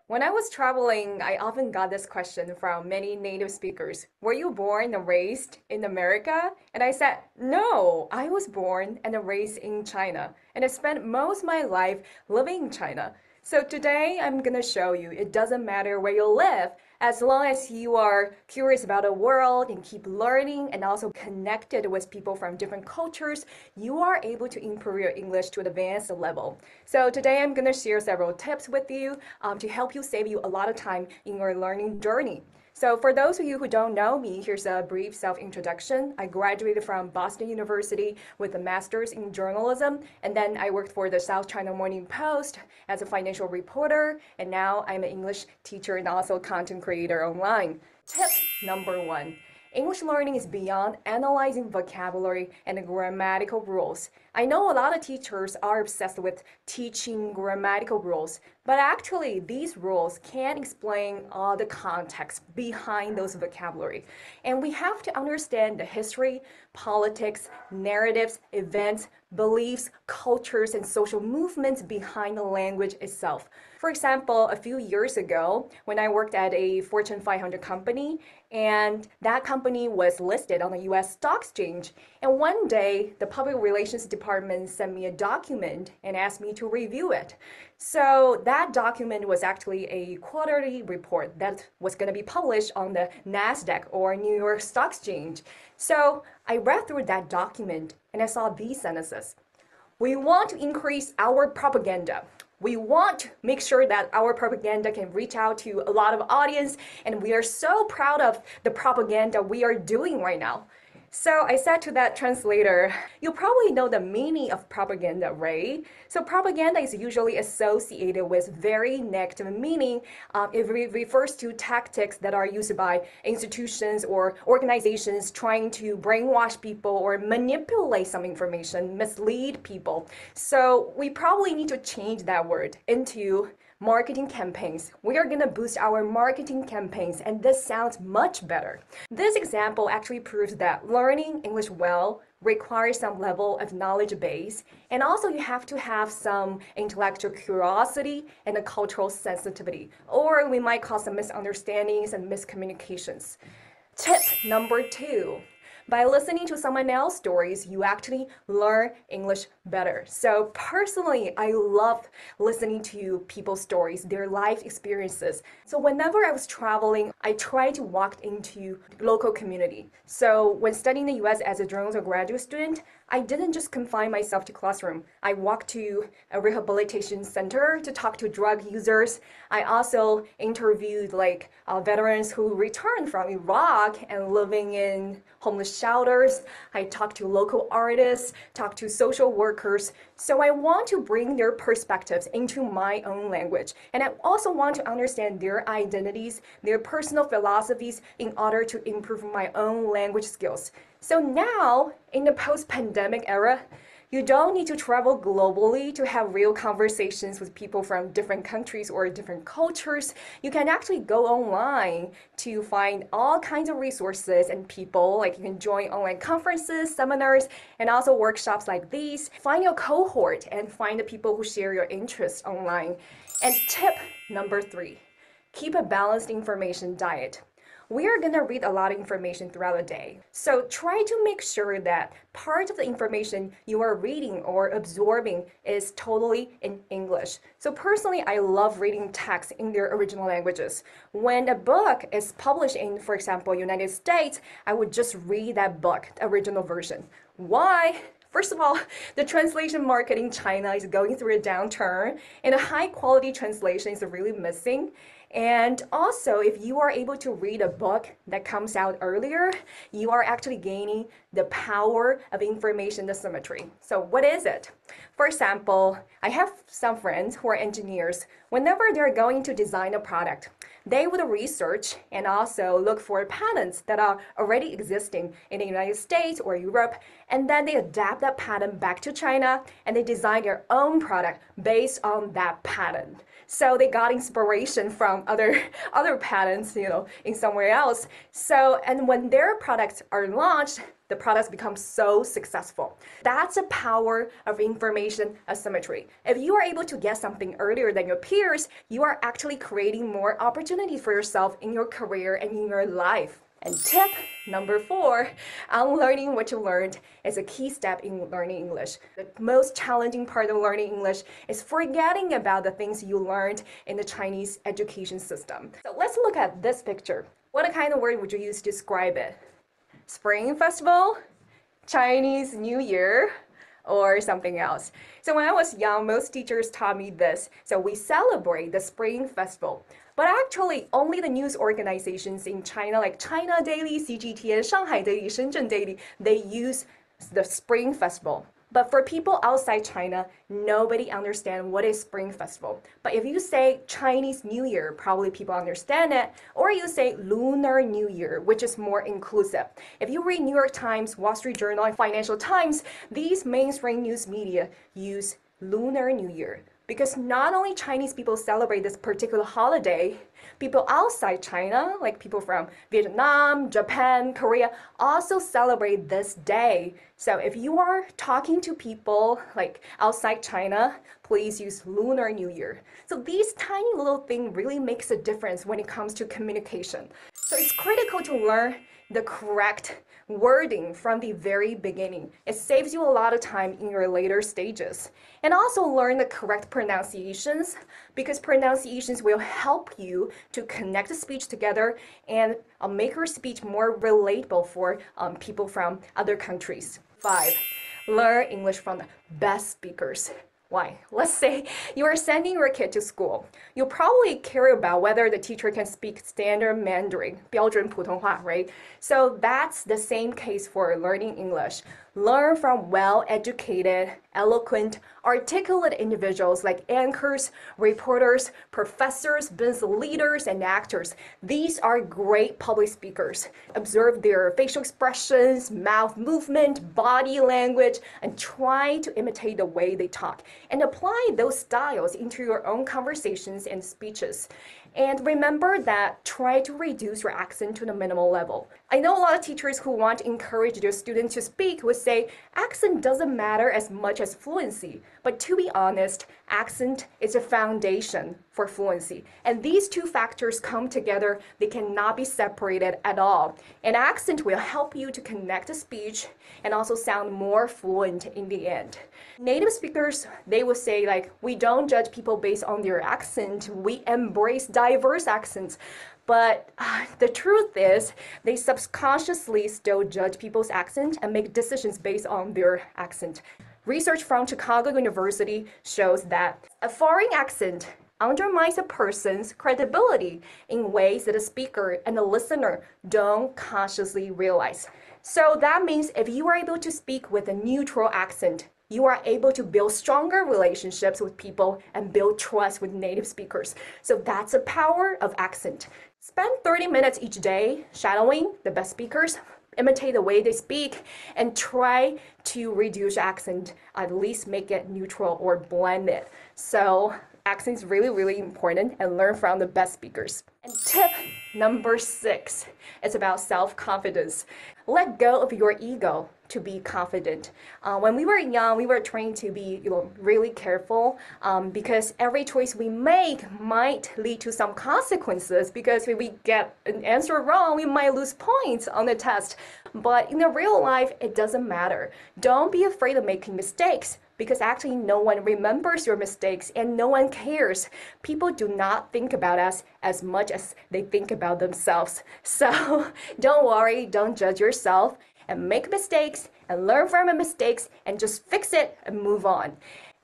When I was traveling, I often got this question from many native speakers. Were you born and raised in America? And I said, no, I was born and raised in China. And I spent most of my life living in China. So today I'm going to show you it doesn't matter where you live, as long as you are curious about the world and keep learning and also connected with people from different cultures, you are able to improve your English to an advanced level. So today I'm going to share several tips with you to help you save you a lot of time in your learning journey. So for those of you who don't know me, here's a brief self-introduction. I graduated from Boston University with a master's in journalism, and then I worked for the South China Morning Post as a financial reporter, and now I'm an English teacher and also content creator online. Tip number 1. English learning is beyond analyzing vocabulary and grammatical rules. I know a lot of teachers are obsessed with teaching grammatical rules, but actually these rules can't explain all the context behind those vocabulary. And we have to understand the history, politics, narratives, events, beliefs, cultures, and social movements behind the language itself. For example, a few years ago, when I worked at a Fortune 500 company, and that company was listed on the US stock exchange, and one day the public relations department sent me a document and asked me to review it. So that document was actually a quarterly report that was going to be published on the NASDAQ or New York Stock Exchange. So I read through that document and I saw these sentences. We want to increase our propaganda. We want to make sure that our propaganda can reach out to a lot of audience, and we are so proud of the propaganda we are doing right now. So I said to that translator, you probably know the meaning of propaganda, right? So propaganda is usually associated with very negative meaning. It refers to tactics that are used by institutions or organizations trying to brainwash people or manipulate some information, mislead people. So we probably need to change that word into marketing campaigns. We are going to boost our marketing campaigns, and this sounds much better. This example actually proves that learning English well requires some level of knowledge base, and also you have to have some intellectual curiosity and a cultural sensitivity, or we might call some misunderstandings and miscommunications. Tip number 2. By listening to someone else's stories, you actually learn English better. So personally, I love listening to people's stories, their life experiences. So whenever I was traveling, I tried to walk into local community. So when studying in the US as a journalism graduate student, I didn't just confine myself to classroom. I walked to a rehabilitation center to talk to drug users. I also interviewed veterans who returned from Iraq and living in homeless shelters. I talked to local artists, talked to social workers. So I want to bring their perspectives into my own language. And I also want to understand their identities, their personal philosophies in order to improve my own language skills. So now, in the post-pandemic era, you don't need to travel globally to have real conversations with people from different countries or different cultures. You can actually go online to find all kinds of resources and people. Like you can join online conferences, seminars, and also workshops like these. Find your cohort and find the people who share your interests online. And tip number 3, keep a balanced information diet. We are going to read a lot of information throughout the day. So try to make sure that part of the information you are reading or absorbing is totally in English. So personally, I love reading texts in their original languages. When a book is published in, for example, United States, I would just read that book, the original version. Why? First of all, the translation market in China is going through a downturn, and a high quality translation is really missing. And also, if you are able to read a book that comes out earlier, you are actually gaining the power of information asymmetry. So what is it? For example, I have some friends who are engineers. Whenever they're going to design a product, they would research and also look for patents that are already existing in the United States or Europe, and then they adapt that patent back to China and they design their own product based on that pattern. So they got inspiration from other patterns, in somewhere else. So, and when their products are launched, the products become so successful. That's the power of information asymmetry. If you are able to get something earlier than your peers, you are actually creating more opportunities for yourself in your career and in your life. And tip number 4, unlearning what you learned is a key step in learning English. The most challenging part of learning English is forgetting about the things you learned in the Chinese education system. So let's look at this picture. What kind of word would you use to describe it? Spring Festival, Chinese New Year, or something else. So when I was young, most teachers taught me this. So we celebrate the Spring Festival. But actually, only the news organizations in China, like China Daily, CGTN, Shanghai Daily, Shenzhen Daily, they use the Spring Festival. But for people outside China, nobody understands what is Spring Festival. But if you say Chinese New Year, probably people understand it. Or you say Lunar New Year, which is more inclusive. If you read New York Times, Wall Street Journal, and Financial Times, these mainstream news media use Lunar New Year. Because not only Chinese people celebrate this particular holiday, people outside China, like people from Vietnam, Japan, Korea, also celebrate this day. So if you are talking to people like outside China, please use Lunar New Year. So these tiny little things really makes a difference when it comes to communication. So it's critical to learn the correct wording from the very beginning. It saves you a lot of time in your later stages. And also learn the correct pronunciations, because pronunciations will help you to connect the speech together and make your speech more relatable for people from other countries. 5, learn English from the best speakers. Why? Let's say you are sending your kid to school. You probably care about whether the teacher can speak standard Mandarin, 标准普通话, right? So that's the same case for learning English. Learn from well-educated, eloquent, articulate individuals like anchors, reporters, professors, business leaders, and actors. These are great public speakers. Observe their facial expressions, mouth movement, body language, and try to imitate the way they talk. And apply those styles into your own conversations and speeches. And remember that try to reduce your accent to the minimal level. I know a lot of teachers who want to encourage their students to speak would say accent doesn't matter as much as fluency. But to be honest, accent is a foundation for fluency. And these two factors come together, they cannot be separated at all. And accent will help you to connect the speech and also sound more fluent in the end. Native speakers, they will say like, we don't judge people based on their accent, we embrace diverse accents. But the truth is, they subconsciously still judge people's accent and make decisions based on their accent. Research from Chicago University shows that a foreign accent undermines a person's credibility in ways that the speaker and the listener don't consciously realize. So that means if you are able to speak with a neutral accent, you are able to build stronger relationships with people and build trust with native speakers. So that's the power of accent. Spend 30 minutes each day shadowing the best speakers, imitate the way they speak, and try to reduce your accent, at least make it neutral or blend it. So accent is really, really important, and learn from the best speakers. And tip number 6 is about self-confidence. Let go of your ego to be confident. When we were young, we were trained to be really careful because every choice we make might lead to some consequences, because if we get an answer wrong, we might lose points on the test. But in the real life, it doesn't matter. Don't be afraid of making mistakes, because actually no one remembers your mistakes and no one cares. People do not think about us as much as they think about themselves. So don't worry, don't judge yourself, and make mistakes and learn from your mistakes and just fix it and move on.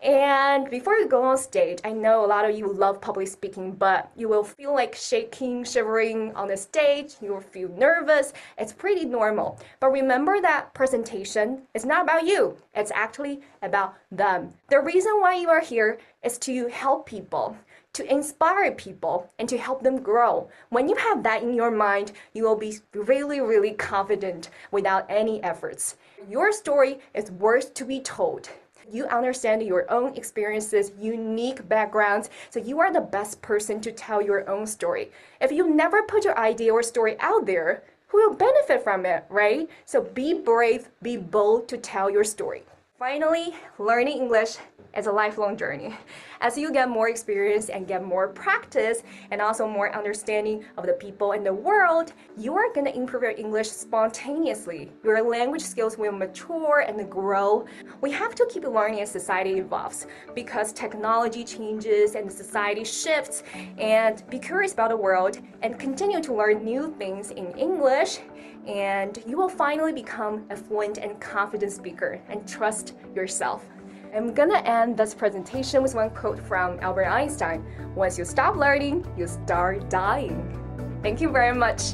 And before you go on stage, I know a lot of you love public speaking, but you will feel like shaking, shivering on the stage. You will feel nervous. It's pretty normal. But remember that presentation is not about you. It's actually about them. The reason why you are here is to help people, to inspire people, and to help them grow. When you have that in your mind, you will be really, really confident without any efforts. Your story is worth to be told. You understand your own experiences, unique backgrounds, so you are the best person to tell your own story. If you never put your idea or story out there, who will benefit from it, right? So be brave, be bold to tell your story. Finally, learning English is a lifelong journey. As you get more experience and get more practice and also more understanding of the people in the world, you are going to improve your English spontaneously. Your language skills will mature and grow. We have to keep learning as society evolves because technology changes and society shifts. And be curious about the world and continue to learn new things in English, and you will finally become a fluent and confident speaker and trust yourself. I'm gonna end this presentation with one quote from Albert Einstein. Once you stop learning, you start dying. Thank you very much.